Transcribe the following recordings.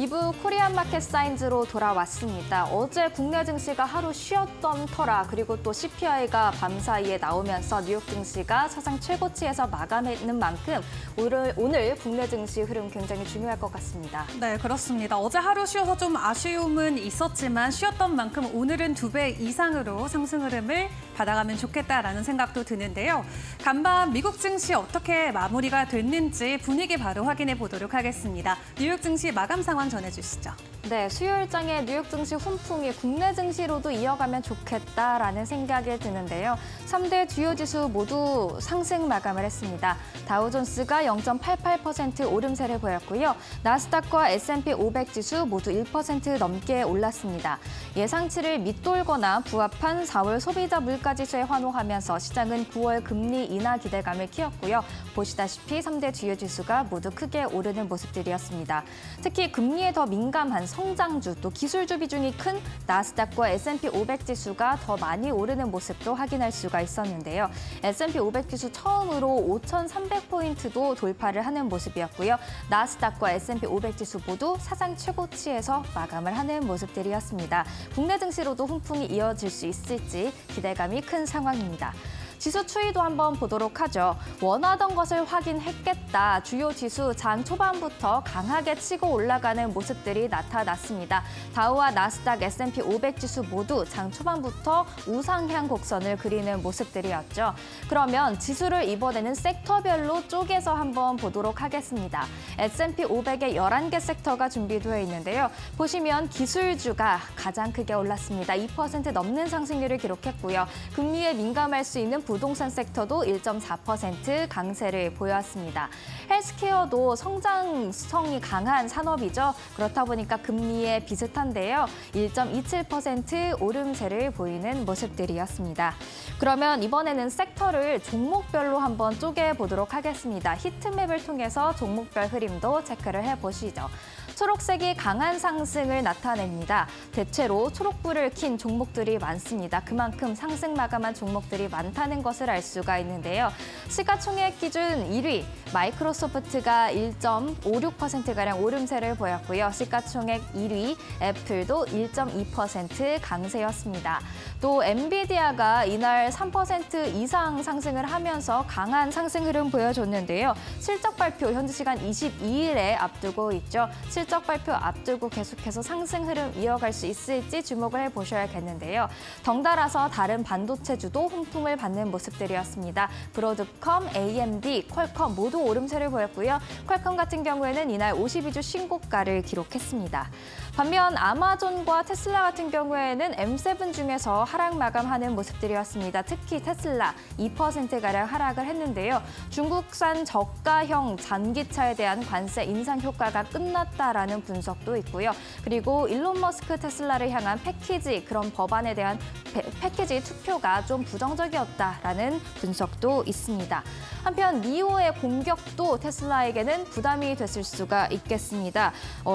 2부 코리안 마켓 사인즈로 돌아왔습니다. 어제 국내 증시가 하루 쉬었던 터라 그리고 또 CPI가 밤사이에 나오면서 뉴욕 증시가 사상 최고치에서 마감했는 만큼 오늘 국내 증시 흐름 굉장히 중요할 것 같습니다. 네, 그렇습니다. 어제 하루 쉬어서 좀 아쉬움은 있었지만 쉬었던 만큼 오늘은 2배 이상으로 상승 흐름을 받아가면 좋겠다라는 생각도 드는데요. 간밤 미국 증시 어떻게 마무리가 됐는지 분위기 바로 확인해 보도록 하겠습니다. 뉴욕 증시 마감 상황 전해주시죠. 네, 수요일장의 뉴욕 증시 훈풍이 국내 증시로도 이어가면 좋겠다라는 생각이 드는데요. 3대 주요 지수 모두 상승 마감을 했습니다. 다우존스가 0.88% 오름세를 보였고요. 나스닥과 S&P 500 지수 모두 1% 넘게 올랐습니다. 예상치를 밑돌거나 부합한 4월 소비자 물가지수에 환호하면서 시장은 9월 금리 인하 기대감을 키웠고요. 보시다시피 3대 주요 지수가 모두 크게 오르는 모습들이었습니다. 특히 금리에 더 민감한 성장주 또 기술주 비중이 큰 나스닥과 S&P 500 지수가 더 많이 오르는 모습도 확인할 수가 있었는데요. S&P 500 지수 처음으로 5,300포인트도 돌파를 하는 모습이었고요. 나스닥과 S&P 500 지수 모두 사상 최고치에서 마감을 하는 모습들이었습니다. 국내 증시로도 훈풍이 이어질 수 있을지 기대감이 큰 상황입니다. 지수 추이도 한번 보도록 하죠. 원하던 것을 확인했겠다. 주요 지수 장 초반부터 강하게 치고 올라가는 모습들이 나타났습니다. 다우와 나스닥, S&P 500 지수 모두 장 초반부터 우상향 곡선을 그리는 모습들이었죠. 그러면 지수를 이번에는 섹터별로 쪼개서 한번 보도록 하겠습니다. S&P 500의 11개 섹터가 준비되어 있는데요. 보시면 기술주가 가장 크게 올랐습니다. 2% 넘는 상승률을 기록했고요. 금리에 민감할 수 있는 부동산 섹터도 1.4% 강세를 보였습니다. 헬스케어도 성장성이 강한 산업이죠. 그렇다 보니까 금리에 비슷한데요. 1.27% 오름세를 보이는 모습들이었습니다. 그러면 이번에는 섹터를 종목별로 한번 쪼개보도록 하겠습니다. 히트맵을 통해서 종목별 흐름도 체크를 해보시죠. 초록색이 강한 상승을 나타냅니다. 대체로 초록불을 킨 종목들이 많습니다. 그만큼 상승 마감한 종목들이 많다는 것을 알 수가 있는데요. 시가총액 기준 1위 마이크로소프트가 1.56%가량 오름세를 보였고요. 시가총액 1위 애플도 1.2% 강세였습니다. 또 엔비디아가 이날 3% 이상 상승을 하면서 강한 상승 흐름 보여줬는데요. 실적 발표 현지 시간 22일에 앞두고 있죠. 실적 발표 앞두고 계속해서 상승 흐름 이어갈 수 있을지 주목을 해보셔야겠는데요. 덩달아서 다른 반도체주도 훈풍을 받는 모습들이었습니다. 브로드컴, AMD, 퀄컴 모두 오름세를 보였고요. 퀄컴 같은 경우에는 이날 52주 신고가를 기록했습니다. 반면 아마존과 테슬라 같은 경우에는 M7 중에서 하락 마감하는 모습들이었습니다. 특히 테슬라 2%가량 하락을 했는데요. 중국산 저가형 전기차에 대한 관세 인상 효과가 끝났다라는 분석도 있고요. 그리고 일론 머스크 테슬라를 향한 패키지 그런 법안에 대한 패키지 투표가 좀 부정적이었다라는 분석도 있습니다. 한편 니오의 공격도 테슬라에게는 부담이 됐을 수가 있겠습니다.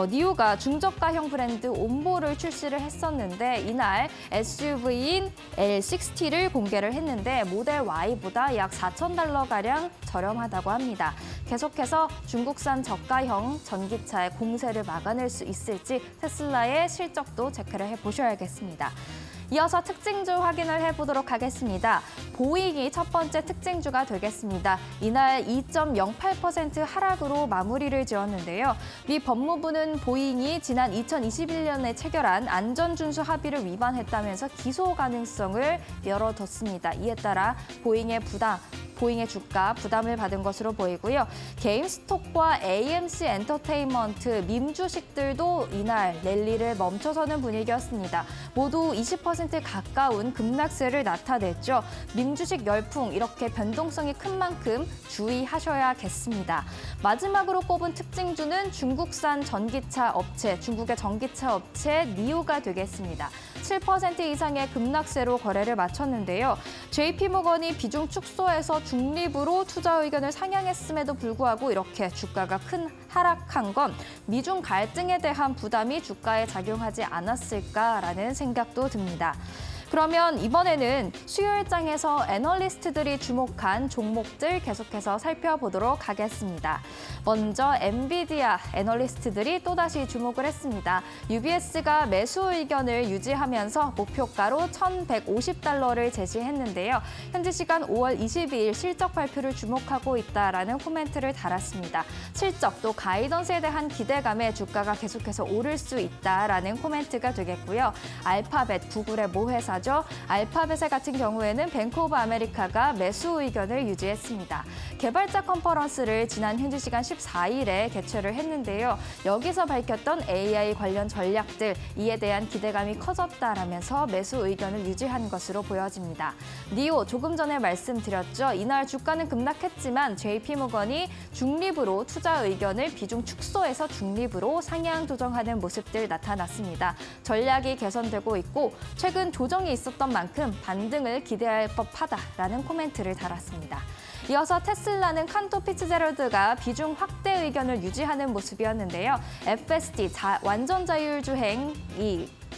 니오가 중저가형 브랜드 옴보를 출시를 했었는데 이날 SUV인 L60를 공개를 했는데 모델 Y보다 약 $4,000가량 저렴하다고 합니다. 계속해서 중국산 저가형 전기차의 공세를 막아낼 수 있을지 테슬라의 실적도 체크를 해보셔야겠습니다. 이어서 특징주 확인을 해보도록 하겠습니다. 보잉이 첫 번째 특징주가 되겠습니다. 이날 2.08% 하락으로 마무리를 지었는데요. 미 법무부는 보잉이 지난 2021년에 체결한 안전준수 합의를 위반했다면서 기소 가능성을 열어뒀습니다. 이에 따라 보잉의 주가 부담을 받은 것으로 보이고요. 게임스톱과 AMC 엔터테인먼트, 밈 주식들도 이날 랠리를 멈춰서는 분위기였습니다. 모두 20% 가까운 급락세를 나타냈죠. 밈 주식 열풍 이렇게 변동성이 큰 만큼 주의하셔야겠습니다. 마지막으로 꼽은 특징주는 중국산 전기차 업체, 중국의 전기차 업체 니오가 되겠습니다. 7% 이상의 급락세로 거래를 마쳤는데요. JP모건이 비중 축소해서 중립으로 투자 의견을 상향했음에도 불구하고 이렇게 주가가 큰 하락한 건 미중 갈등에 대한 부담이 주가에 작용하지 않았을까라는 생각도 듭니다. 그러면 이번에는 수요일장에서 애널리스트들이 주목한 종목들 계속해서 살펴보도록 하겠습니다. 먼저 엔비디아 애널리스트들이 또다시 주목을 했습니다. UBS가 매수 의견을 유지하면서 목표가로 $1,150를 제시했는데요. 현지 시간 5월 22일 실적 발표를 주목하고 있다라는 코멘트를 달았습니다. 실적 또 가이던스에 대한 기대감에 주가가 계속해서 오를 수 있다라는 코멘트가 되겠고요. 알파벳, 구글의 모회사죠. 알파벳의 같은 경우에는 뱅크 오브 아메리카가 매수 의견을 유지했습니다. 개발자 컨퍼런스를 지난 현지 시간 14일에 개최를 했는데요. 여기서 밝혔던 AI 관련 전략들, 이에 대한 기대감이 커졌다라면서 매수 의견을 유지한 것으로 보여집니다. 니오, 조금 전에 말씀드렸죠. 이날 주가는 급락했지만 JP모건이 중립으로 투자 의견을 비중 축소해서 중립으로 상향 조정하는 모습들 나타났습니다. 전략이 개선되고 있고 최근 조정이 있었던 만큼 반등을 기대할 법하다라는 코멘트를 달았습니다. 이어서 테슬라는 칸토 피츠제럴드가 비중 확대 의견을 유지하는 모습이었는데요. FSD, 완전 자율주행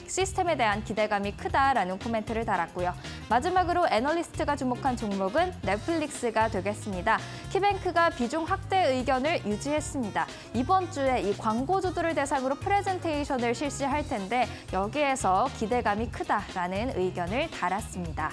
시스템에 대한 기대감이 크다라는 코멘트를 달았고요. 마지막으로 애널리스트가 주목한 종목은 넷플릭스가 되겠습니다. 키뱅크가 비중 확대 의견을 유지했습니다. 이번 주에 이 광고주들을 대상으로 프레젠테이션을 실시할 텐데 여기에서 기대감이 크다라는 의견을 달았습니다.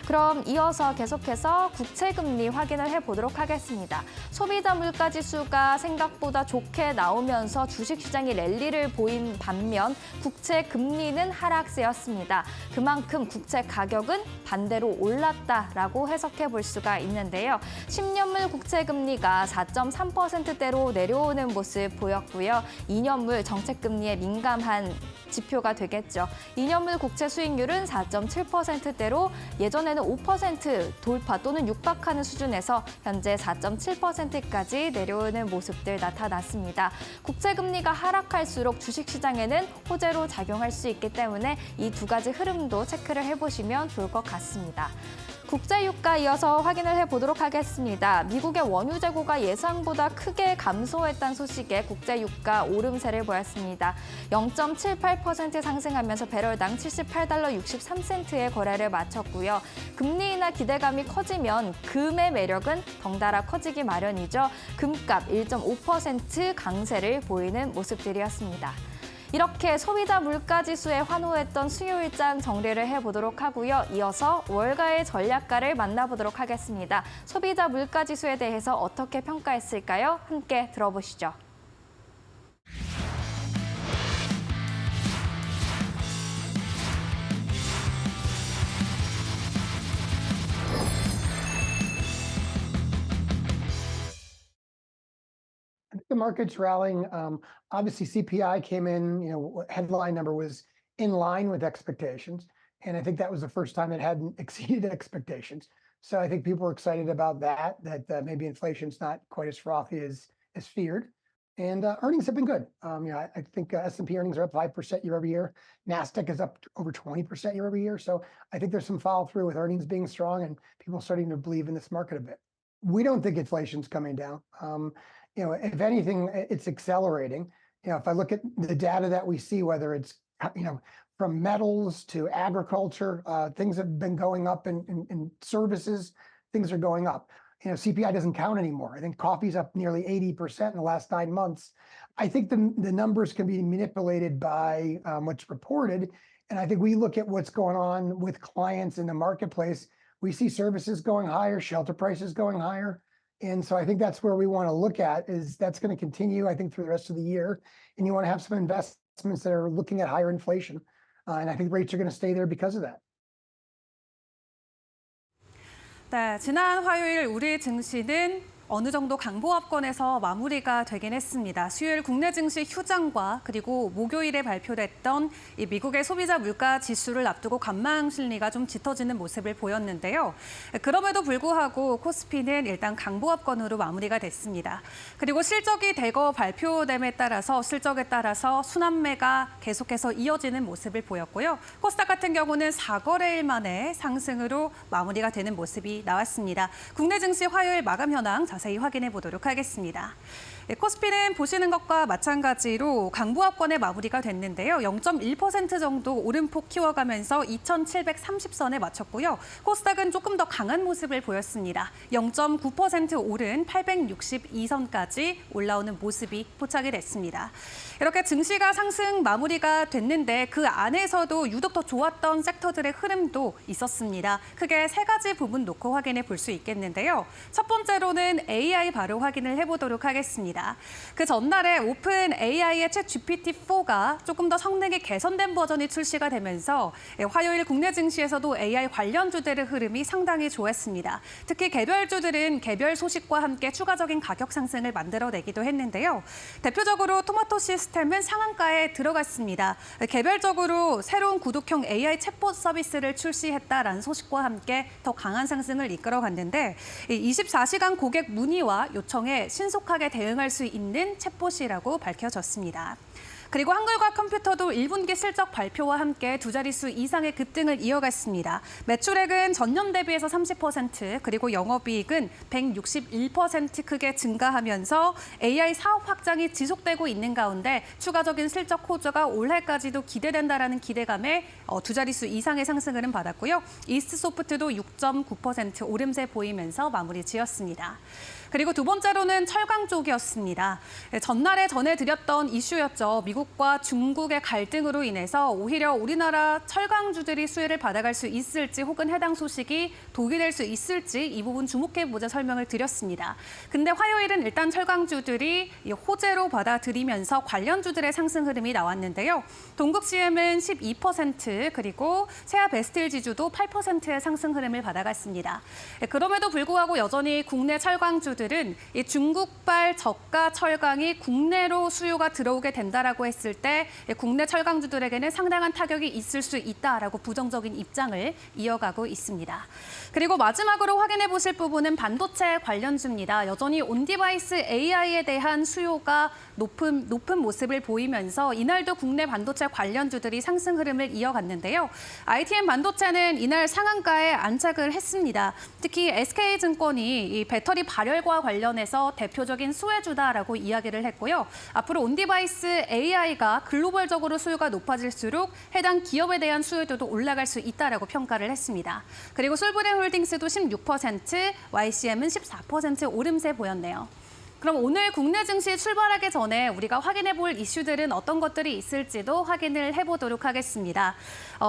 그럼 이어서 계속해서 국채금리 확인을 해보도록 하겠습니다. 소비자 물가지수가 생각보다 좋게 나오면서 주식시장이 랠리를 보인 반면 국채금리는 하락세였습니다. 그만큼 국채 가격은 반대로 올랐다라고 해석해 볼 수가 있는데요. 10년물 국채금리가 4.3%대로 내려오는 모습 보였고요. 2년물 정책금리에 민감한 지표가 되겠죠. 2년물 국채 수익률은 4.7%대로 예전에는 5% 돌파 또는 육박하는 수준에서 현재 4.7%까지 내려오는 모습들 나타났습니다. 국채금리가 하락할수록 주식시장에는 호재로 작용할 수 있기 때문에 이 두 가지 흐름도 체크를 해보시면 좋을 것 같습니다. 국제유가 이어서 확인을 해보도록 하겠습니다. 미국의 원유 재고가 예상보다 크게 감소했다는 소식에 국제유가 오름세를 보였습니다. 0.78% 상승하면서 배럴당 $78 63센트의 거래를 마쳤고요. 금리 인하 기대감이 커지면 금의 매력은 덩달아 커지기 마련이죠. 금값 1.5% 강세를 보이는 모습들이었습니다. 이렇게 소비자 물가지수에 환호했던 수요일장 정리를 해보도록 하고요. 이어서 월가의 전략가를 만나보도록 하겠습니다. 소비자 물가지수에 대해서 어떻게 평가했을까요? 함께 들어보시죠. I think the market's rallying. Obviously, CPI came in, headline number was in line with expectations. And I think that was the first time it hadn't exceeded expectations. So I think people are excited about that maybe inflation's not quite as frothy as feared. And earnings have been good. I think S&P earnings are up 5% year over year. NASDAQ is up over 20% year over year. So I think there's some follow through with earnings being strong and people starting to believe in this market a bit. We don't think inflation's coming down. If anything, it's accelerating. If I look at the data that we see, whether it's, from metals to agriculture, things have been going up in services, things are going up. CPI doesn't count anymore. I think coffee's up nearly 80% in the last 9 months. I think the numbers can be manipulated by what's reported. And I think we look at what's going on with clients in the marketplace. We see services going higher, shelter prices going higher. And so I think that's where we want to look at is that's going to continue, I think, through the rest of the year. And you want to have some investments that are looking at higher inflation. And I think rates are going to stay there because of that. 네, 지난 화요일 우리 증시는 어느 정도 강보합권에서 마무리가 되긴 했습니다. 수요일 국내 증시 휴장과 그리고 목요일에 발표됐던 이 미국의 소비자 물가 지수를 앞두고 관망 심리가 좀 짙어지는 모습을 보였는데요. 그럼에도 불구하고 코스피는 일단 강보합권으로 마무리가 됐습니다. 그리고 실적이 대거 발표됨에 따라서 실적에 따라서 순환매가 계속해서 이어지는 모습을 보였고요. 코스닥 같은 경우는 4거래일 만에 상승으로 마무리가 되는 모습이 나왔습니다. 국내 증시 화요일 마감 현황 자세히 확인해 보도록 하겠습니다. 코스피는 보시는 것과 마찬가지로 강보합권의 마무리가 됐는데요. 0.1% 정도 오름폭 키워가면서 2,730선에 마쳤고요. 코스닥은 조금 더 강한 모습을 보였습니다. 0.9% 오른 862선까지 올라오는 모습이 포착이 됐습니다. 이렇게 증시가 상승 마무리가 됐는데 그 안에서도 유독 더 좋았던 섹터들의 흐름도 있었습니다. 크게 세 가지 부분 놓고 확인해 볼 수 있겠는데요. 첫 번째로는 AI 바로 확인을 해보도록 하겠습니다. 그 전날에 오픈 AI의 챗 GPT-4가 조금 더 성능이 개선된 버전이 출시가 되면서 화요일 국내 증시에서도 AI 관련주들의 흐름이 상당히 좋았습니다. 특히 개별주들은 개별 소식과 함께 추가적인 가격 상승을 만들어내기도 했는데요. 대표적으로 토마토 시스템은 상한가에 들어갔습니다. 개별적으로 새로운 구독형 AI 챗봇 서비스를 출시했다라는 소식과 함께 더 강한 상승을 이끌어갔는데 24시간 고객 문의와 요청에 신속하게 대응할 수 있는 챗봇이라고 밝혀졌습니다. 그리고 한글과 컴퓨터도 1분기 실적 발표와 함께 두 자릿수 이상의 급등을 이어갔습니다. 매출액은 전년 대비해서 30%, 그리고 영업이익은 161% 크게 증가하면서 AI 사업 확장이 지속되고 있는 가운데 추가적인 실적 호조가 올해까지도 기대된다라는 기대감에 두 자릿수 이상의 상승 흐름 받았고요. 이스트소프트도 6.9% 오름세 보이면서 마무리 지었습니다. 그리고 두 번째로는 철강 쪽이었습니다. 전날에 전해드렸던 이슈였죠. 미국과 중국의 갈등으로 인해서 오히려 우리나라 철강주들이 수혜를 받아갈 수 있을지 혹은 해당 소식이 독이 될 수 있을지 이 부분 주목해보자 설명을 드렸습니다. 근데 화요일은 일단 철강주들이 호재로 받아들이면서 관련주들의 상승 흐름이 나왔는데요. 동국CM은 12%, 그리고 세아베스틸 지주도 8%의 상승 흐름을 받아갔습니다. 그럼에도 불구하고 여전히 국내 철강주 들은 이 중국발 저가 철강이 국내로 수요가 들어오게 된다라고 했을 때 국내 철강주들에게는 상당한 타격이 있을 수 있다라고 부정적인 입장을 이어가고 있습니다. 그리고 마지막으로 확인해 보실 부분은 반도체 관련주입니다. 여전히 온디바이스 AI에 대한 수요가 높은 모습을 보이면서 이날도 국내 반도체 관련주들이 상승 흐름을 이어갔는데요. ITM 반도체는 이날 상한가에 안착을 했습니다. 특히 SK증권이 이 배터리 발열과 관련해서 대표적인 수혜주다라고 이야기를 했고요. 앞으로 온디바이스 AI가 글로벌적으로 수요가 높아질수록 해당 기업에 대한 수요도도 올라갈 수 있다라고 평가를 했습니다. 그리고 솔브레홀딩스도 16%, YCM은 14% 오름세 보였네요. 그럼 오늘 국내 증시 출발하기 전에 우리가 확인해 볼 이슈들은 어떤 것들이 있을지도 확인을 해보도록 하겠습니다.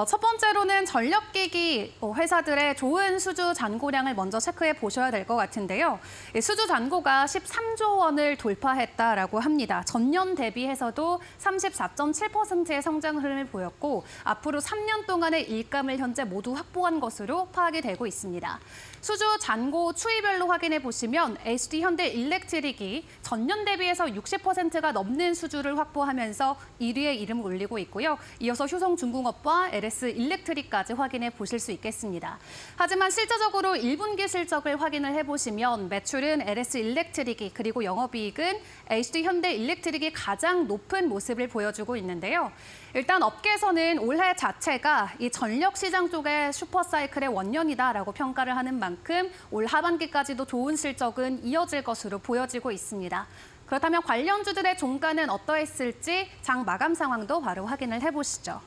첫 번째로는 전력기기 회사들의 좋은 수주 잔고량을 먼저 체크해 보셔야 될 것 같은데요. 수주 잔고가 13조 원을 돌파했다라고 합니다. 전년 대비해서도 34.7%의 성장 흐름을 보였고 앞으로 3년 동안의 일감을 현재 모두 확보한 것으로 파악이 되고 있습니다. 수주 잔고 추이별로 확인해 보시면 HD 현대일렉트릭이 전년 대비해서 60%가 넘는 수주를 확보하면서 1위에 이름을 올리고 있고요. 이어서 효성중공업과 LS 일렉트릭까지 확인해 보실 수 있겠습니다. 하지만 실제적으로 1분기 실적을 확인을 해보시면 매출은 LS 일렉트릭이 그리고 영업이익은 HD 현대일렉트릭이 가장 높은 모습을 보여주고 있는데요. 일단 업계에서는 올해 자체가 이 전력 시장 쪽의 슈퍼사이클의 원년이다라고 평가를 하는 만큼 올 하반기까지도 좋은 실적은 이어질 것으로 보여지고 있습니다. 그렇다면 관련주들의 종가는 어떠했을지 장 마감 상황도 바로 확인을 해보시죠.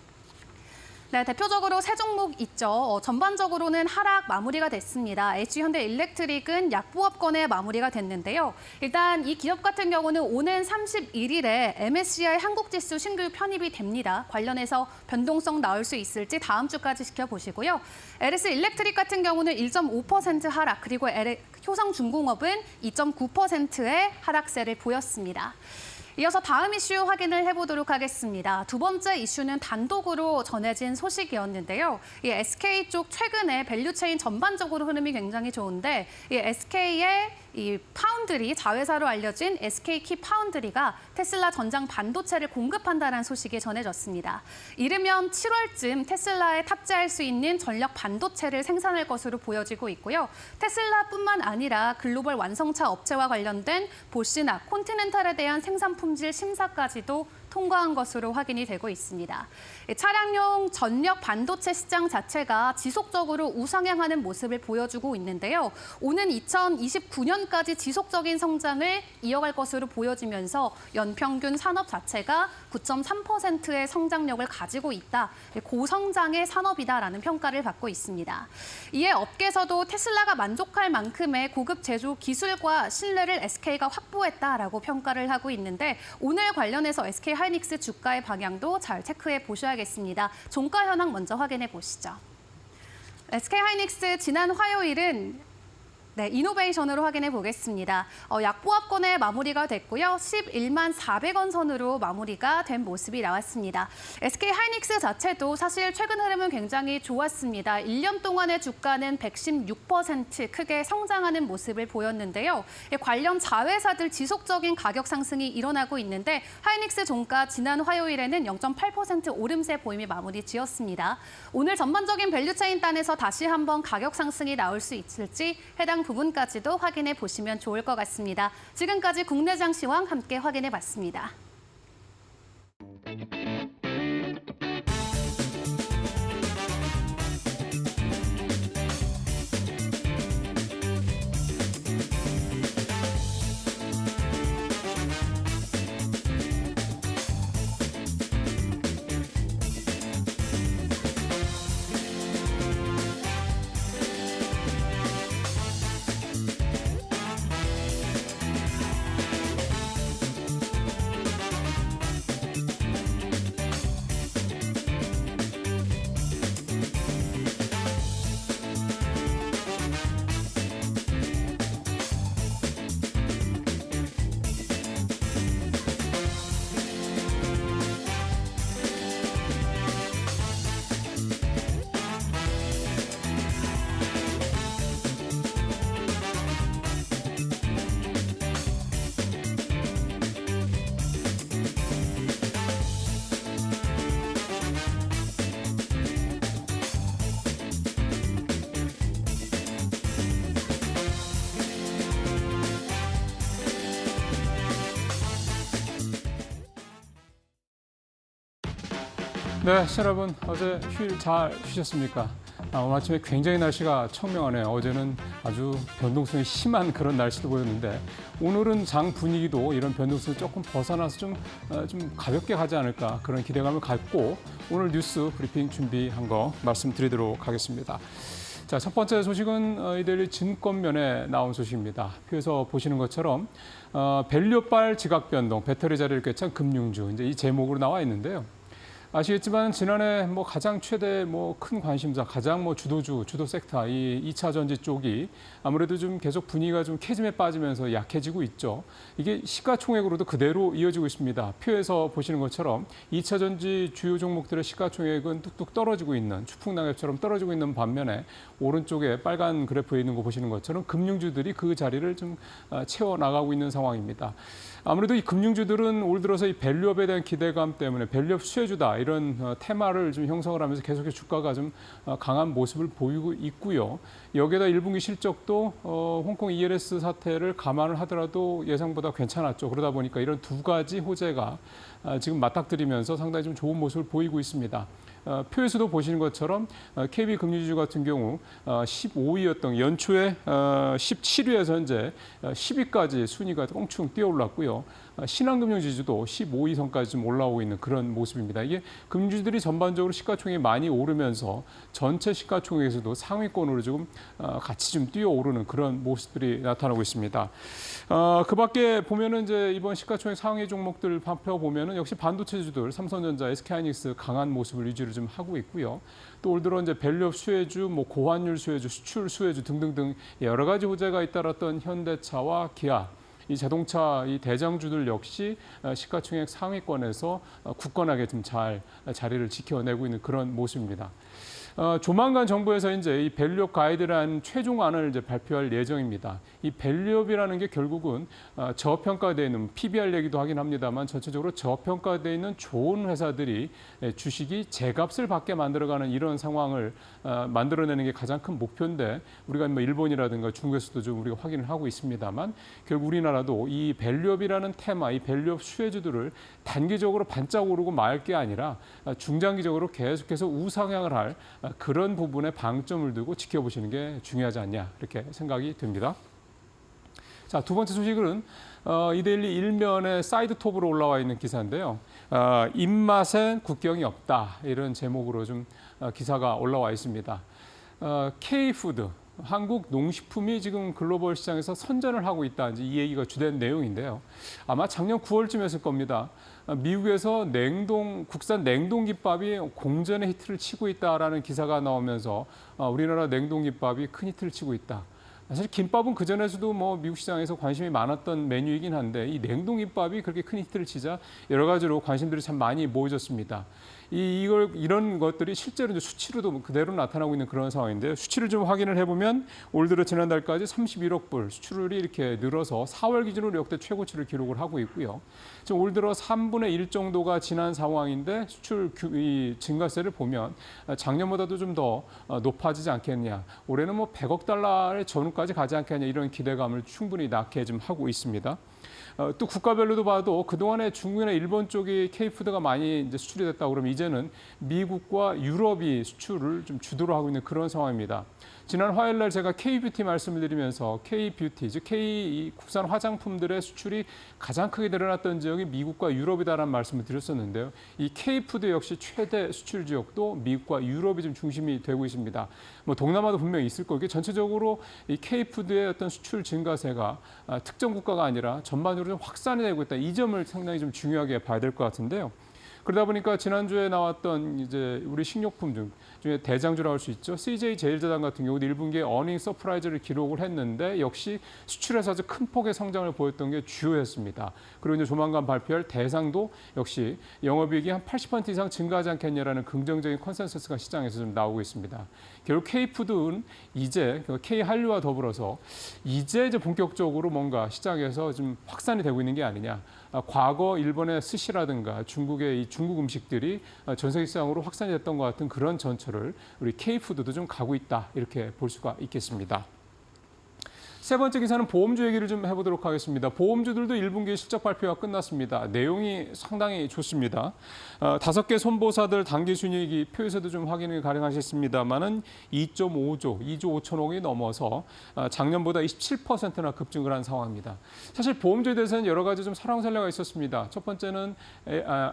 네, 대표적으로 세 종목 있죠. 전반적으로는 하락 마무리가 됐습니다. HH현대일렉트릭은 약보합권의 마무리가 됐는데요. 일단 이 기업 같은 경우는 오는 31일에 MSCI 한국지수 신규 편입이 됩니다. 관련해서 변동성 나올 수 있을지 다음 주까지 지켜보시고요. LS 일렉트릭 같은 경우는 1.5% 하락, 그리고 효성중공업은 2.9%의 하락세를 보였습니다. 이어서 다음 이슈 확인을 해보도록 하겠습니다. 두 번째 이슈는 단독으로 전해진 소식이었는데요. 이 SK 쪽 최근에 밸류체인 전반적으로 흐름이 굉장히 좋은데 이 SK의 이 파운드리, 자회사로 알려진 SK키 파운드리가 테슬라 전장 반도체를 공급한다는 소식이 전해졌습니다. 이르면 7월쯤 테슬라에 탑재할 수 있는 전력 반도체를 생산할 것으로 보여지고 있고요. 테슬라뿐만 아니라 글로벌 완성차 업체와 관련된 보쉬나 콘티넨탈에 대한 생산 품질 심사까지도 통과한 것으로 확인이 되고 있습니다. 차량용 전력 반도체 시장 자체가 지속적으로 우상향하는 모습을 보여주고 있는데요. 오는 2029년까지 지속적인 성장을 이어갈 것으로 보여지면서 연평균 산업 자체가 9.3%의 성장력을 가지고 있다. 고성장의 산업이다라는 평가를 받고 있습니다. 이에 업계에서도 테슬라가 만족할 만큼의 고급 제조 기술과 신뢰를 SK가 확보했다라고 평가를 하고 있는데 오늘 관련해서 SK 하이닉스 주가의 방향도 잘 체크해 보셔야겠습니다. 종가 현황 먼저 확인해 보시죠. SK 하이닉스 지난 화요일은 이노베이션으로 확인해 보겠습니다. 약보합권에 마무리가 됐고요. 11만 400원 선으로 마무리가 된 모습이 나왔습니다. SK 하이닉스 자체도 사실 최근 흐름은 굉장히 좋았습니다. 1년 동안의 주가는 116% 크게 성장하는 모습을 보였는데요. 관련 자회사들 지속적인 가격 상승이 일어나고 있는데 하이닉스 종가 지난 화요일에는 0.8% 오름세 보임이 마무리 지었습니다. 오늘 전반적인 밸류체인 단에서 다시 한번 가격 상승이 나올 수 있을지 해당 부분까지도 확인해 보시면 좋을 것 같습니다. 지금까지 국내장 시황 함께 확인해 봤습니다. 네, 시청자 여러분, 어제 휴일 잘 쉬셨습니까? 오늘 아침에 굉장히 날씨가 청명하네요. 어제는 아주 변동성이 심한 그런 날씨도 보였는데 오늘은 장 분위기도 이런 변동성을 조금 벗어나서 좀 가볍게 가지 않을까 그런 기대감을 갖고 오늘 뉴스 브리핑 준비한 거 말씀드리도록 하겠습니다. 자, 첫 번째 소식은 이데일리 증권면에 나온 소식입니다. 표에서 보시는 것처럼 밸류발 지각 변동, 배터리 자리를 꿰찬 금융주, 이제 이 제목으로 나와 있는데요. 아시겠지만 지난해 가장 최대 큰 관심사, 가장 주도주, 주도 섹터 이 2차 전지 쪽이 아무래도 좀 계속 분위기가 좀 캐즘에 빠지면서 약해지고 있죠. 이게 시가총액으로도 그대로 이어지고 있습니다. 표에서 보시는 것처럼 2차 전지 주요 종목들의 시가총액은 뚝뚝 떨어지고 있는 추풍낙엽처럼 떨어지고 있는 반면에 오른쪽에 빨간 그래프에 있는 거 보시는 것처럼 금융주들이 그 자리를 좀 채워 나가고 있는 상황입니다. 아무래도 이 금융주들은 올 들어서 이 밸류업에 대한 기대감 때문에 밸류업 수혜주다 이런 테마를 좀 형성을 하면서 계속해서 주가가 좀 강한 모습을 보이고 있고요. 여기에다 1분기 실적도 홍콩 ELS 사태를 감안을 하더라도 예상보다 괜찮았죠. 그러다 보니까 이런 두 가지 호재가 지금 맞닥뜨리면서 상당히 좀 좋은 모습을 보이고 있습니다. 표에서도 보시는 것처럼 KB 금융지주 같은 경우 15위였던 연초에 17위에서 현재 10위까지 순위가 껑충 뛰어올랐고요. 신한금융지주도 15위 선까지 좀 올라오고 있는 그런 모습입니다. 이게 금융주들이 전반적으로 시가총액이 많이 오르면서 전체 시가총액에서도 상위권으로 조금 같이 좀 뛰어오르는 그런 모습들이 나타나고 있습니다. 그 밖에 보면은 이제 이번 시가총액 상위 종목들 발표 보면은 역시 반도체주들, 삼성전자, SK하이닉스 강한 모습을 유지를 좀 하고 있고요. 또 올 들어 이제 밸류업 수혜주, 고환율 수혜주, 수출 수혜주 등등등 여러 가지 호재가 잇따랐던 현대차와 기아, 이 자동차 이 대장주들 역시 시가총액 상위권에서 굳건하게 좀 잘 자리를 지켜내고 있는 그런 모습입니다. 조만간 정부에서 이제 이 밸류업 가이드라는 최종안을 이제 발표할 예정입니다. 이 밸류업이라는 게 결국은 저평가되어 있는 PBR 얘기도 하긴 합니다만 전체적으로 저평가되어 있는 좋은 회사들이 주식이 제값을 받게 만들어가는 이런 상황을 만들어내는 게 가장 큰 목표인데 우리가 뭐 일본이라든가 중국에서도 좀 우리가 확인을 하고 있습니다만 결국 우리나라도 이 밸류업이라는 테마, 이 밸류업 수혜주들을 단기적으로 반짝 오르고 말 게 아니라 중장기적으로 계속해서 우상향을 할 그런 부분에 방점을 두고 지켜보시는 게 중요하지 않냐 이렇게 생각이 듭니다. 자, 두 번째 소식은 이데일리 일면의 사이드 톱으로 올라와 있는 기사인데요. 입맛엔 국경이 없다 이런 제목으로 좀 기사가 올라와 있습니다. K푸드, 한국 농식품이 지금 글로벌 시장에서 선전을 하고 있다. 이제 이 얘기가 주된 내용인데요. 아마 작년 9월쯤이었을 겁니다. 미국에서 국산 냉동김밥이 공전의 히트를 치고 있다라는 기사가 나오면서 우리나라 냉동김밥이 큰 히트를 치고 있다. 사실 김밥은 그전에서도 뭐 미국 시장에서 관심이 많았던 메뉴이긴 한데 이 냉동김밥이 그렇게 큰 히트를 치자 여러 가지로 관심들이 참 많이 모여졌습니다. 이런 것들이 실제로 이제 수치로도 그대로 나타나고 있는 그런 상황인데요. 수치를 좀 확인을 해보면 올 들어 지난달까지 31억 불 수출이 이렇게 늘어서 4월 기준으로 역대 최고치를 기록을 하고 있고요. 지금 올 들어 3분의 1 정도가 지난 상황인데 수출 증가세를 보면 작년보다도 좀 더 높아지지 않겠냐. 올해는 뭐 100억 달러의 전후까지 가지 않겠냐 이런 기대감을 충분히 낳게 좀 하고 있습니다. 또 국가별로도 봐도 그동안에 중국이나 일본 쪽이 K푸드가 많이 이제 수출이 됐다 그러면 이제는 미국과 유럽이 수출을 좀 주도로 하고 있는 그런 상황입니다. 지난 화요일 날 제가 K뷰티 말씀을 드리면서 K뷰티, 즉 K 국산 화장품들의 수출이 가장 크게 늘어났던 지역이 미국과 유럽이다라는 말씀을 드렸었는데요. 이 K푸드 역시 최대 수출 지역도 미국과 유럽이 좀 중심이 되고 있습니다. 뭐 동남아도 분명히 있을 거고 전체적으로 이 K푸드의 어떤 수출 증가세가 특정 국가가 아니라 전반적으로 좀 확산이 되고 있다. 이 점을 상당히 좀 중요하게 봐야 될 것 같은데요. 그러다 보니까 지난주에 나왔던 이제 우리 식료품 중에 대장주라고 할 수 있죠. CJ 제일제당 같은 경우도 1분기에 어닝 서프라이즈를 기록을 했는데 역시 수출에서 아주 큰 폭의 성장을 보였던 게 주요했습니다. 그리고 이제 조만간 발표할 대상도 역시 영업이익이 한 80% 이상 증가하지 않겠냐라는 긍정적인 컨센서스가 시장에서 좀 나오고 있습니다. 결국 K푸드는 이제 K한류와 더불어서 이제 본격적으로 뭔가 시장에서 좀 확산이 되고 있는 게 아니냐. 과거 일본의 스시라든가 중국의 이 중국 음식들이 전 세계 시장으로 확산이 됐던 것 같은 그런 전철을 우리 K푸드도 좀 가고 있다 이렇게 볼 수가 있겠습니다. 세 번째 기사는 보험주 얘기를 좀 해보도록 하겠습니다. 보험주들도 1분기 실적 발표가 끝났습니다. 내용이 상당히 좋습니다. 5개 손보사들 당기순이익이 표에서도 좀 확인이 가능하셨습니다만은 2.5조, 2조 5천억이 넘어서 작년보다 27%나 급증을 한 상황입니다. 사실 보험주에 대해서는 여러 가지 좀 설왕설래가 있었습니다. 첫 번째는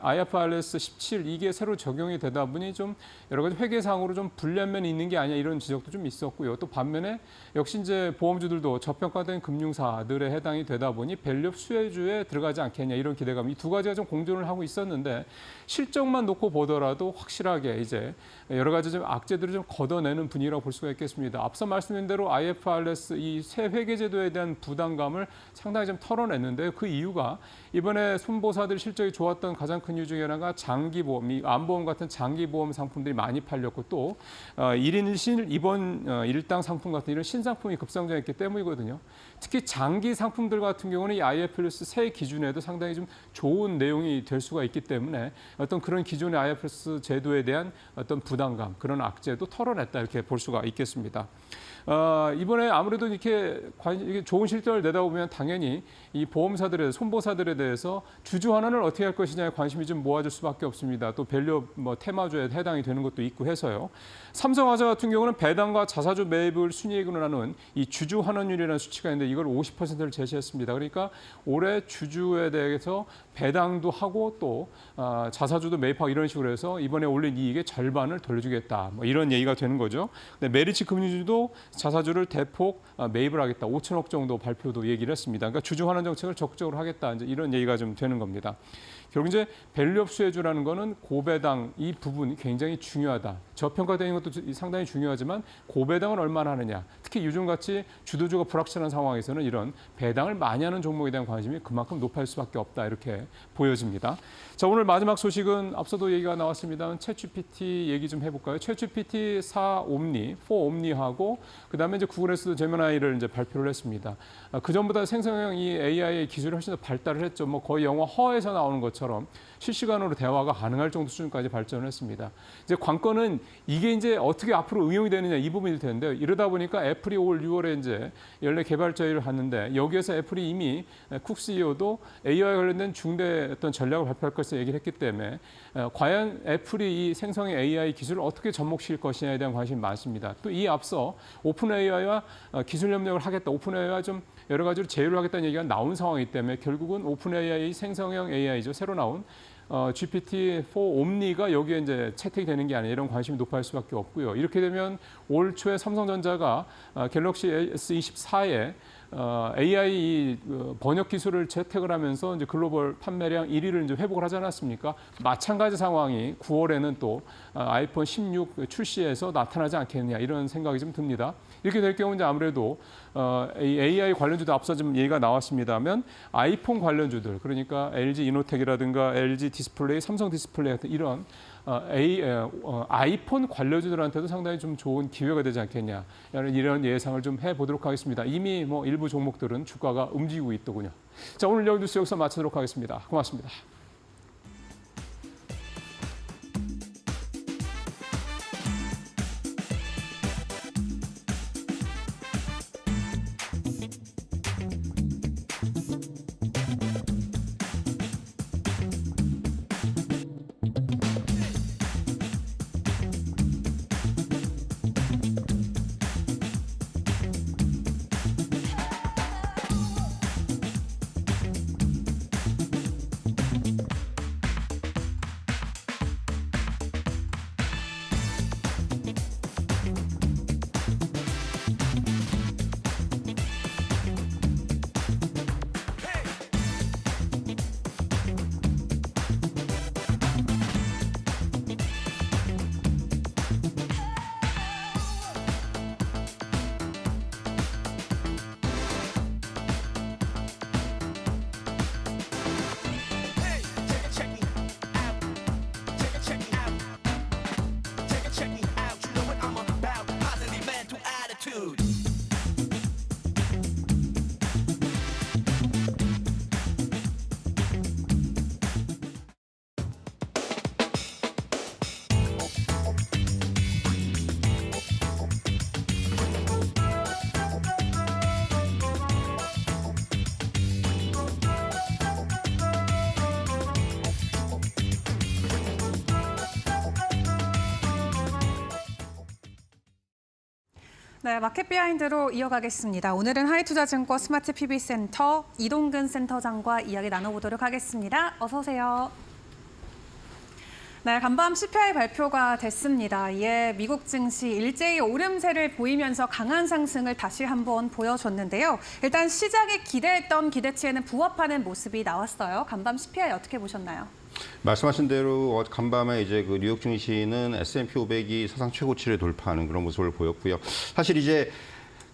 IFRS 17 이게 새로 적용이 되다 보니 좀 여러 가지 회계상으로 좀 불리한 면이 있는 게 아니냐 이런 지적도 좀 있었고요. 또 반면에 역시 이제 보험주들도 저평가된 금융사들에 해당이 되다 보니 밸류업 수혜주에 들어가지 않겠냐 이런 기대감 이 두 가지가 좀 공존을 하고 있었는데 실적만 놓고 보더라도 확실하게 이제 여러 가지 좀 악재들을 좀 걷어내는 분위기라고 볼 수가 있겠습니다. 앞서 말씀드린 대로 IFRS 이 새 회계제도에 대한 부담감을 상당히 좀 털어냈는데 그 이유가 이번에 손보사들 실적이 좋았던 가장 큰 이유 중에 하나가 장기보험, 이 암보험 같은 장기보험 상품들이 많이 팔렸고 또 1인 1실 입원 일당 상품 같은 이런 신상품이 급성장했기 때문이거든요. 특히 장기 상품들 같은 경우는 이 IFRS 새 기준에도 상당히 좀 좋은 내용이 될 수가 있기 때문에 어떤 그런 기존의 IFRS 제도에 대한 어떤 부담감, 그런 악재도 털어냈다 이렇게 볼 수가 있겠습니다. 이번에 아무래도 이렇게 좋은 실적을 내다 보면 당연히 이 보험사들에 손보사들에 대해서 주주 환원을 어떻게 할 것이냐에 관심이 좀 모아질 수밖에 없습니다. 또 밸류업 테마주에 해당이 되는 것도 있고 해서요. 삼성화재 같은 경우는 배당과 자사주 매입을 순이익으로 나눈 이 주주 환원율이라는 수치가 있는데 이걸 50%를 제시했습니다. 그러니까 올해 주주에 대해서 배당도 하고 또 자사주도 매입하고 이런 식으로 해서 이번에 올린 이익의 절반을 돌려주겠다. 뭐 이런 얘기가 되는 거죠. 근데 메리츠 금융주도 자사주를 대폭 매입을 하겠다. 5천억 정도 발표도 얘기를 했습니다. 그러니까 주주 환원 정책을 적극적으로 하겠다. 이제 이런 얘기가 좀 되는 겁니다. 결국 이제 밸류업 수혜주라는 거는 고배당 이 부분이 굉장히 중요하다. 저평가되는 것도 상당히 중요하지만 고배당을 얼마나 하느냐. 특히 요즘같이 주도주가 불확실한 상황에서는 이런 배당을 많이 하는 종목에 대한 관심이 그만큼 높을 수밖에 없다. 이렇게 보여집니다. 자, 오늘 마지막 소식은 앞서도 얘기가 나왔습니다. 챗GPT 얘기 좀 해볼까요? 챗GPT 4 옴니하고 그다음에 이제 구글에서도 제미나이를 이제 발표를 했습니다. 그 전보다 생성형 이 AI의 기술이 훨씬 더 발달을 했죠. 뭐 거의 영화 허에서 나오는 것처럼 실시간으로 대화가 가능할 정도 수준까지 발전을 했습니다. 이제 관건은 이게 이제 어떻게 앞으로 응용이 되느냐 이 부분일 텐데요. 이러다 보니까 애플이 올 6월에 이제 연례 개발자회를 하는데 여기에서 애플이 이미 쿡 CEO도 AI 관련된 중대 어떤 전략을 발표할 것을 얘기를 했기 때문에 과연 애플이 이 생성의 AI 기술을 어떻게 접목시킬 것이냐에 대한 관심이 많습니다. 또 이 앞서 오픈 AI와 기술 협력을 하겠다. 오픈 AI와 좀 여러 가지로 제휴를 하겠다는 얘기가 나온 상황이기 때문에 결국은 오픈 AI 생성형 AI죠. 새로 나온 GPT-4 옴니가 여기에 이제 채택이 되는 게 아니라 이런 관심이 높아질 수밖에 없고요. 이렇게 되면 올 초에 삼성전자가 갤럭시 S24에 AI 번역 기술을 채택을 하면서 이제 글로벌 판매량 1위를 이제 회복을 하지 않았습니까? 마찬가지 상황이 9월에는 또 아이폰 16 출시해서 나타나지 않겠느냐 이런 생각이 좀 듭니다. 이렇게 될 경우 이제 아무래도 AI 관련주도 앞서 좀 얘기가 나왔습니다면 아이폰 관련주들 그러니까 LG 이노텍이라든가 LG 디스플레이, 삼성 디스플레이 같은 이런 아이폰 관련주들한테도 상당히 좀 좋은 기회가 되지 않겠냐 이런 예상을 좀 해보도록 하겠습니다. 이미 뭐 일부 종목들은 주가가 움직이고 있더군요. 자, 오늘 여기 뉴스 여기서 마치도록 하겠습니다. 고맙습니다. 네, 마켓 비하인드로 이어가겠습니다. 오늘은 하이투자증권 스마트 PB센터 이동근 센터장과 이야기 나눠보도록 하겠습니다. 어서 오세요. 네, 간밤 CPI 발표가 됐습니다. 이에 미국 증시 일제히 오름세를 보이면서 강한 상승을 다시 한번 보여줬는데요. 일단 시장이 기대했던 기대치에는 부합하는 모습이 나왔어요. 간밤 CPI 어떻게 보셨나요? 말씀하신 대로 간밤에 이제 그 뉴욕 증시는 S&P 500이 사상 최고치를 돌파하는 그런 모습을 보였고요. 사실 이제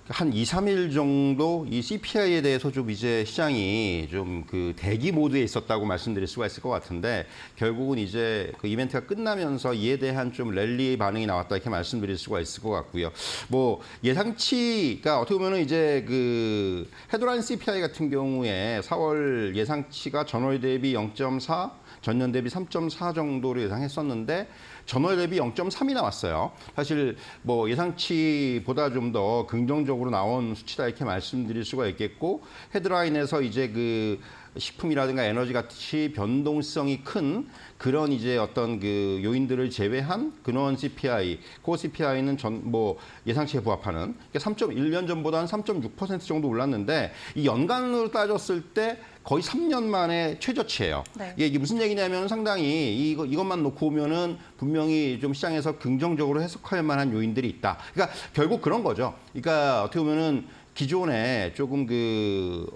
한 2, 3일 정도 이 CPI에 대해서 좀 이제 시장이 좀 그 대기 모드에 있었다고 말씀드릴 수가 있을 것 같은데 결국은 이제 그 이벤트가 끝나면서 이에 대한 좀 랠리 반응이 나왔다 이렇게 말씀드릴 수가 있을 것 같고요. 뭐 예상치가 어떻게 보면은 이제 그 헤드라인 CPI 같은 경우에 4월 예상치가 전월 대비 0.4 전년 대비 3.4 정도로 예상했었는데 전월 대비 0.3이 나왔어요. 사실 뭐 예상치보다 좀 더 긍정적으로 나온 수치다 이렇게 말씀드릴 수가 있겠고 헤드라인에서 이제 그 식품이라든가 에너지 같이 변동성이 큰 그런 이제 어떤 그 요인들을 제외한 근원 CPI, 코 CPI는 뭐 예상치에 부합하는 3.1년 전보다 한 3.6% 정도 올랐는데 이 연간으로 따졌을 때 거의 3년 만에 최저치예요. 네. 이게 무슨 얘기냐면 상당히 이것만 놓고 보면은 분명히 좀 시장에서 긍정적으로 해석할 만한 요인들이 있다. 그러니까 결국 그런 거죠. 그러니까 어떻게 보면은 기존에 조금 그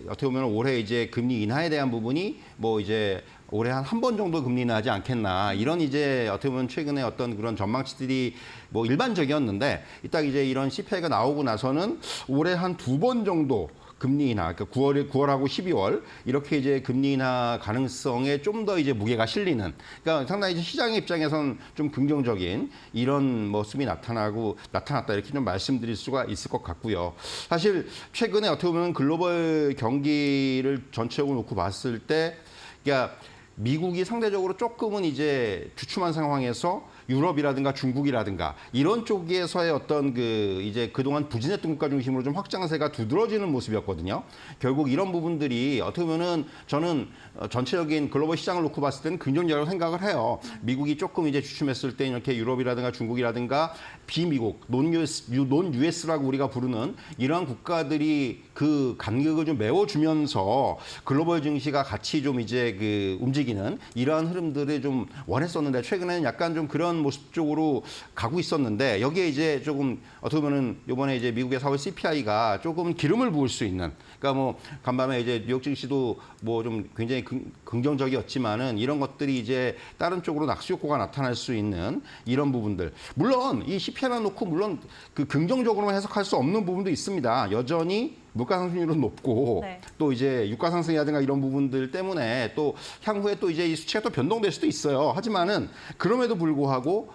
어떻게 보면 올해 이제 금리 인하에 대한 부분이 뭐 이제 올해 한 번 정도 금리 인하하지 않겠나 이런 이제 어떻게 보면 최근에 어떤 그런 전망치들이 뭐 일반적이었는데 딱 이제 이런 CPI가 나오고 나서는 올해 한 2번 정도 금리 인하, 그러니까 9월하고 12월 이렇게 이제 금리 인하 가능성에 좀 더 이제 무게가 실리는, 그러니까 상당히 이제 시장의 입장에선 좀 긍정적인 이런 모습이 나타났다 이렇게 좀 말씀드릴 수가 있을 것 같고요. 사실 최근에 어떻게 보면 글로벌 경기를 전체적으로 놓고 봤을 때, 그러니까 미국이 상대적으로 조금은 이제 주춤한 상황에서 유럽이라든가 중국이라든가 이런 쪽에서의 어떤 그 이제 그동안 부진했던 국가 중심으로 좀 확장세가 두드러지는 모습이었거든요. 결국 이런 부분들이 어떻게 보면은 저는 전체적인 글로벌 시장을 놓고 봤을 때는 긍정적이라고 생각을 해요. 미국이 조금 이제 주춤했을 때 이렇게 유럽이라든가 중국이라든가 비미국, 논-US라고 우리가 부르는 이러한 국가들이 그 간격을 좀 메워주면서 글로벌 증시가 같이 좀 이제 그 움직이는 이러한 흐름들을 좀 원했었는데 최근에는 약간 좀 그런 모습 쪽으로 가고 있었는데 여기에 이제 조금 어떻게 보면은 이번에 이제 미국의 4월 CPI가 조금 기름을 부을 수 있는, 그러니까 뭐 간밤에 이제 뉴욕 증시도 뭐 좀 굉장히 긍정적이었지만은 이런 것들이 이제 다른 쪽으로 낙수 효과가 나타날 수 있는 이런 부분들. 물론 이 CPI만 놓고 물론 그 긍정적으로만 해석할 수 없는 부분도 있습니다. 여전히 물가 상승률은 높고 네. 또 이제 유가 상승이라든가 이런 부분들 때문에 또 향후에 또 이제 이 수치가 또 변동될 수도 있어요. 하지만은 그럼에도 불구하고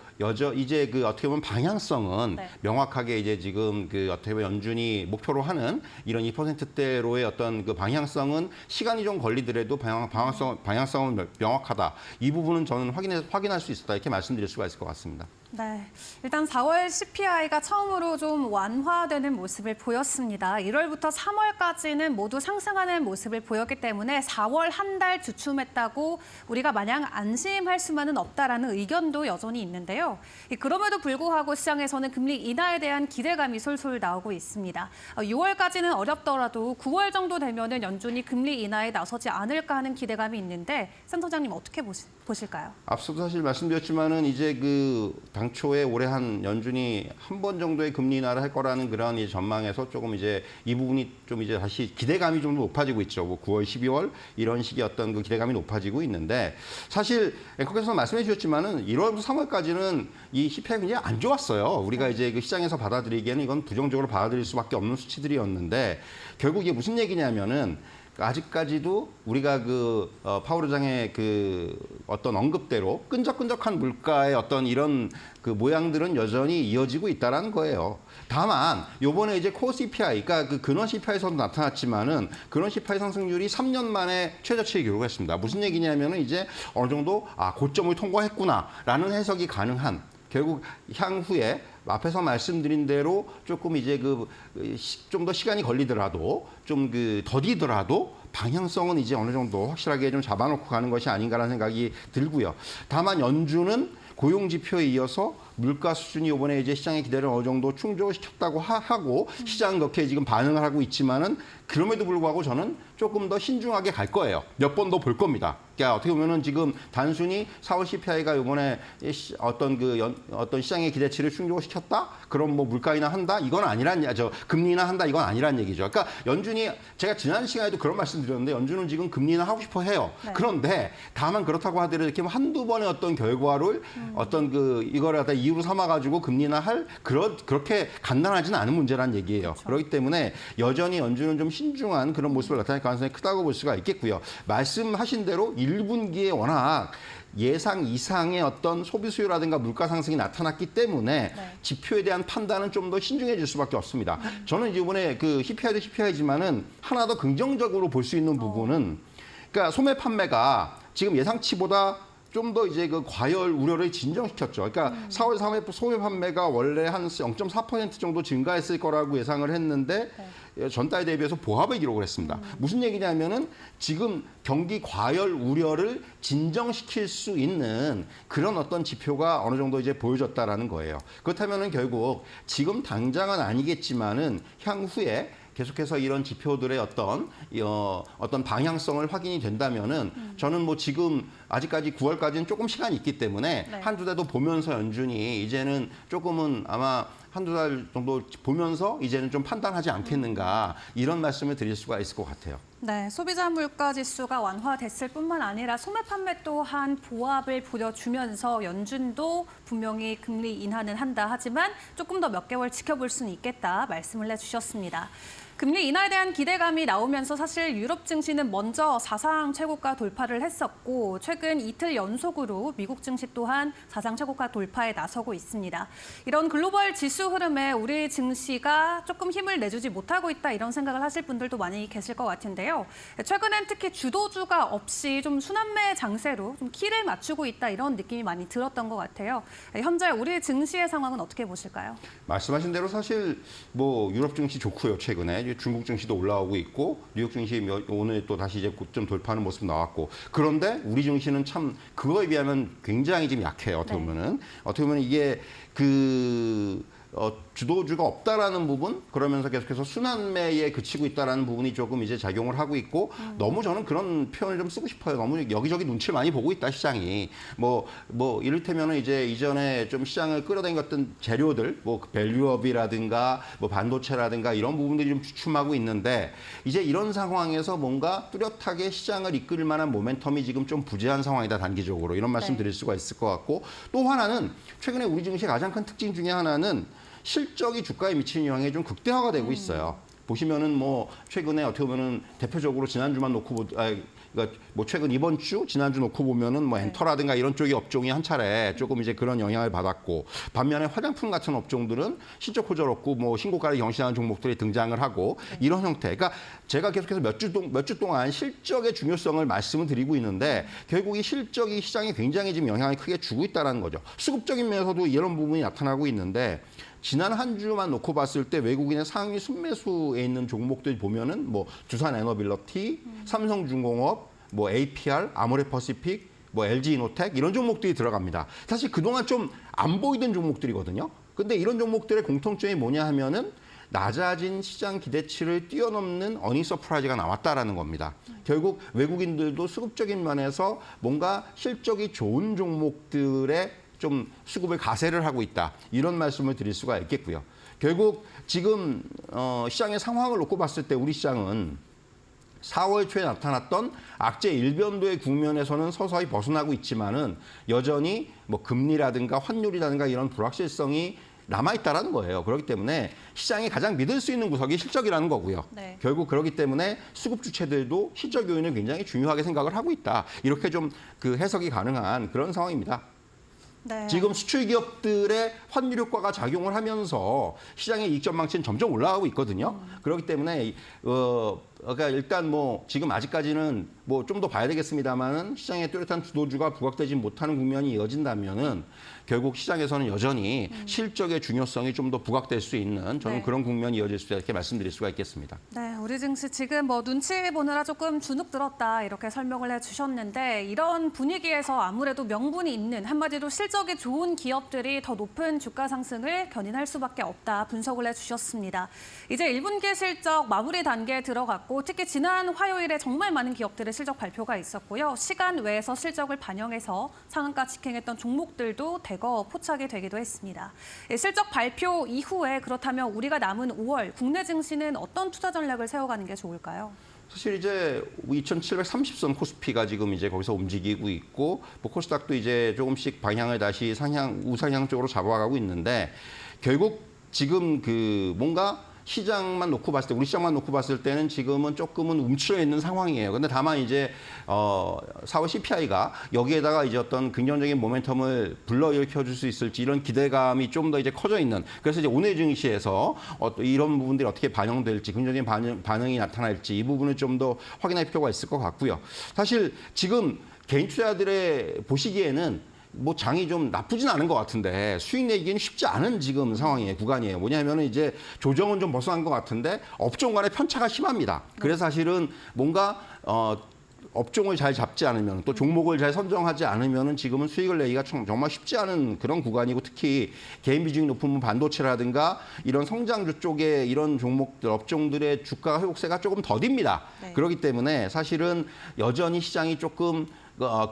이제 그 어떻게 보면 방향성은 네. 명확하게 이제 지금 그 어떻게 보면 연준이 목표로 하는 이런 2%대로의 어떤 그 방향성은 시간이 좀 걸리더라도 방향성은 명확하다. 이 부분은 저는 확인할 수 있었다 이렇게 말씀드릴 수가 있을 것 같습니다. 네, 일단 4월 CPI가 처음으로 좀 완화되는 모습을 보였습니다. 1월부터 3월까지는 모두 상승하는 모습을 보였기 때문에 4월 한 달 주춤했다고 우리가 마냥 안심할 수만은 없다라는 의견도 여전히 있는데요. 그럼에도 불구하고 시장에서는 금리 인하에 대한 기대감이 솔솔 나오고 있습니다. 6월까지는 어렵더라도 9월 정도 되면은 연준이 금리 인하에 나서지 않을까 하는 기대감이 있는데 센터장님 어떻게 보실까요? 앞서도 사실 말씀드렸지만은 이제 그 당초에 올해 한 연준이 한 번 정도의 금리 인하를 할 거라는 그런 이 전망에서 조금 이제 이 부분이 좀 이제 다시 기대감이 좀 높아지고 있죠. 뭐 9월, 12월 이런 식의 어떤 그 기대감이 높아지고 있는데 사실 앵커께서 말씀해 주셨지만은 1월부터 3월까지는 이 CPI가 굉장히 안 좋았어요. 우리가 이제 그 시장에서 받아들이기에는 이건 부정적으로 받아들일 수밖에 없는 수치들이었는데 결국 이게 무슨 얘기냐면은 아직까지도 우리가 그 파월 의장의 그 어떤 언급대로 끈적끈적한 물가의 어떤 이런 그 모양들은 여전히 이어지고 있다라는 거예요. 다만 요번에 이제 코어 CPI, 그러니까 그 근원 CPI에서도 나타났지만은 근원 CPI 상승률이 3년 만에 최저치를 기록했습니다. 무슨 얘기냐면은 이제 어느 정도 고점을 통과했구나라는 해석이 가능한. 결국 향후에 앞에서 말씀드린 대로 조금 이제 그 좀 더 시간이 걸리더라도 좀 그 더디더라도 방향성은 이제 어느 정도 확실하게 좀 잡아놓고 가는 것이 아닌가라는 생각이 들고요. 다만 연준은 고용 지표에 이어서 물가 수준이 이번에 이제 시장의 기대를 어느 정도 충족시켰다고 하고 시장은 그렇게 지금 반응을 하고 있지만은 그럼에도 불구하고 저는 조금 더 신중하게 갈 거예요. 몇 번 더 볼 겁니다. 그러니까 어떻게 보면은 지금 단순히 4월 CPI가 이번에 어떤 시장의 기대치를 충족시켰다? 그럼 뭐 물가 인하 한다? 이건 금리 인하 한다? 이건 아니란 얘기죠. 그러니까 연준이 제가 지난 시간에도 그런 말씀드렸는데 연준은 지금 금리 인하 하고 싶어 해요. 네. 그런데 다만 그렇다고 하더라도 이렇게 한두 번의 어떤 결과를 어떤 이거를 갖다 이유로 삼아가지고 금리 인하 그렇게 간단하지는 않은 문제란 얘기예요. 그렇죠. 그렇기 때문에 여전히 연준은 좀 신중한 그런 모습을 나타낼 가능성이 크다고 볼 수가 있겠고요. 말씀하신 대로 1분기에 워낙 예상 이상의 어떤 소비 수요라든가 물가 상승이 나타났기 때문에 네. 지표에 대한 판단은 좀 더 신중해질 수밖에 없습니다. 저는 이번에 그 CPI도 CPI지만은 하나 더 긍정적으로 볼 수 있는 부분은 그러니까 소매 판매가 지금 예상치보다 좀 더 이제 그 과열 우려를 진정시켰죠. 그러니까 4월 3월 소매 판매가 원래 한 0.4% 정도 증가했을 거라고 예상을 했는데 전달 대비해서 보합을 기록을 했습니다. 무슨 얘기냐면은 지금 경기 과열 우려를 진정시킬 수 있는 그런 어떤 지표가 어느 정도 이제 보여졌다라는 거예요. 그렇다면은 결국 지금 당장은 아니겠지만은 향후에 계속해서 이런 지표들의 어떤 방향성을 확인이 된다면은 저는 뭐 지금 아직까지 9월까지는 조금 시간이 있기 때문에 네. 한두 대도 보면서 연준이 이제는 조금은 아마 한두 달 정도 보면서 이제는 좀 판단하지 않겠는가 이런 말씀을 드릴 수가 있을 것 같아요. 네, 소비자 물가 지수가 완화됐을 뿐만 아니라 소매 판매 또한 보합을 보여주면서 연준도 분명히 금리 인하는 한다 하지만 조금 더 몇 개월 지켜볼 수는 있겠다 말씀을 해주셨습니다. 금리 인하에 대한 기대감이 나오면서 사실 유럽 증시는 먼저 사상 최고가 돌파를 했었고 최근 이틀 연속으로 미국 증시 또한 사상 최고가 돌파에 나서고 있습니다. 이런 글로벌 지수 흐름에 우리 증시가 조금 힘을 내주지 못하고 있다 이런 생각을 하실 분들도 많이 계실 것 같은데요. 최근엔 특히 주도주가 없이 좀 순환매 장세로 좀 키를 맞추고 있다 이런 느낌이 많이 들었던 것 같아요. 현재 우리 증시의 상황은 어떻게 보실까요? 말씀하신 대로 사실 뭐 유럽 증시 좋고요. 최근에 중국 증시도 올라오고 있고 뉴욕 증시 오늘 또 다시 이제 고점 돌파하는 모습 나왔고 그런데 우리 증시는 참 그거에 비하면 굉장히 좀 약해요. 어떻게 보면은 어떻게 보면 이게 주도주가 없다라는 부분 그러면서 계속해서 순환매에 그치고 있다라는 부분이 조금 이제 작용을 하고 있고 너무 저는 그런 표현을 좀 쓰고 싶어요. 너무 여기저기 눈치를 많이 보고 있다 시장이 뭐 이를테면은 이제 이전에 좀 시장을 끌어당겼던 재료들 뭐 밸류업이라든가 뭐 반도체라든가 이런 부분들이 좀 주춤하고 있는데 이제 이런 상황에서 뭔가 뚜렷하게 시장을 이끌 만한 모멘텀이 지금 좀 부재한 상황이다 단기적으로 이런 말씀 드릴 수가 있을 것 같고 또 하나는 최근에 우리 증시의 가장 큰 특징 중에 하나는 실적이 주가에 미치는 영향이 좀 극대화가 되고 있어요. 보시면은 뭐 최근에 어떻게 보면은 대표적으로 지난주만 놓고 그러니까 뭐 최근 이번 주 지난주 놓고 보면은 뭐 엔터라든가 이런 쪽의 업종이 한 차례 조금 이제 그런 영향을 받았고 반면에 화장품 같은 업종들은 실적 호절 없고 뭐 신고가를 경신하는 종목들이 등장을 하고 이런 형태. 그러니까 제가 계속해서 몇 주 동안 실적의 중요성을 말씀을 드리고 있는데 결국 이 실적이 시장에 굉장히 지금 영향을 크게 주고 있다는 거죠. 수급적인 면에서도 이런 부분이 나타나고 있는데 지난 한 주만 놓고 봤을 때 외국인의 상위 순매수에 있는 종목들 보면은 뭐 두산에너빌러티, 삼성중공업, 뭐 APR, 아모레퍼시픽, 뭐 LG이노텍 이런 종목들이 들어갑니다. 사실 그동안 좀 안 보이던 종목들이거든요. 근데 이런 종목들의 공통점이 뭐냐 하면은 낮아진 시장 기대치를 뛰어넘는 어닝 서프라이즈가 나왔다라는 겁니다. 결국 외국인들도 수급적인 면에서 뭔가 실적이 좋은 종목들의 좀 수급을 가세를 하고 있다. 이런 말씀을 드릴 수가 있겠고요. 결국 지금 시장의 상황을 놓고 봤을 때 우리 시장은 4월 초에 나타났던 악재 일변도의 국면에서는 서서히 벗어나고 있지만은 여전히 뭐 금리라든가 환율이라든가 이런 불확실성이 남아있다라는 거예요. 그렇기 때문에 시장이 가장 믿을 수 있는 구석이 실적이라는 거고요. 네. 결국 그렇기 때문에 수급 주체들도 실적 요인을 굉장히 중요하게 생각을 하고 있다. 이렇게 좀 그 해석이 가능한 그런 상황입니다. 네. 지금 수출 기업들의 환율 효과가 작용을 하면서 시장의 이익 전망치는 점점 올라가고 있거든요. 그렇기 때문에 그러니까 일단 뭐 지금 아직까지는 뭐 좀 더 봐야 되겠습니다만은 시장의 뚜렷한 주도주가 부각되지 못하는 국면이 이어진다면은 결국 시장에서는 여전히 실적의 중요성이 좀 더 부각될 수 있는 저는 그런 국면이 이어질 수 있다 이렇게 말씀드릴 수가 있겠습니다. 네, 우리 증시 지금 뭐 눈치 보느라 조금 주눅 들었다 이렇게 설명을 해주셨는데 이런 분위기에서 아무래도 명분이 있는 한마디로 실적이 좋은 기업들이 더 높은 주가 상승을 견인할 수밖에 없다 분석을 해주셨습니다. 이제 1분기 실적 마무리 단계에 들어갔고 특히 지난 화요일에 정말 많은 기업들의 실적 발표가 있었고요. 시간 외에서 실적을 반영해서 상한가 직행했던 종목들도 대거 포착이 되기도 했습니다. 실적 발표 이후에 그렇다면 우리가 남은 5월 국내 증시는 어떤 투자 전략을 세워가는 게 좋을까요? 사실 이제 2,730선 코스피가 지금 이제 거기서 움직이고 있고 뭐 코스닥도 이제 조금씩 방향을 다시 우상향 쪽으로 잡아가고 있는데 결국 지금 그 뭔가 시장만 놓고 봤을 때, 우리 시장만 놓고 봤을 때는 지금은 조금은 움츠려 있는 상황이에요. 근데 다만 이제 4월 CPI가 여기에다가 이제 어떤 긍정적인 모멘텀을 불러일으켜 줄 수 있을지 이런 기대감이 좀 더 이제 커져 있는. 그래서 이제 오늘 증시에서 이런 부분들이 어떻게 반영될지, 긍정적인 반응이 나타날지 이 부분을 좀 더 확인할 필요가 있을 것 같고요. 사실 지금 개인 투자들의 보시기에는 뭐 장이 좀 나쁘진 않은 것 같은데 수익 내기는 쉽지 않은 지금 상황이에요. 구간이에요. 뭐냐면은 이제 조정은 좀 벗어난 것 같은데 업종 간의 편차가 심합니다. 그래서 사실은 뭔가 업종을 잘 잡지 않으면 또 종목을 잘 선정하지 않으면은 지금은 수익을 내기가 정말 쉽지 않은 그런 구간이고 특히 개인 비중이 높은 반도체라든가 이런 성장주 쪽에 이런 종목들 업종들의 주가 회복세가 조금 더딥니다. 네. 그렇기 때문에 사실은 여전히 시장이 조금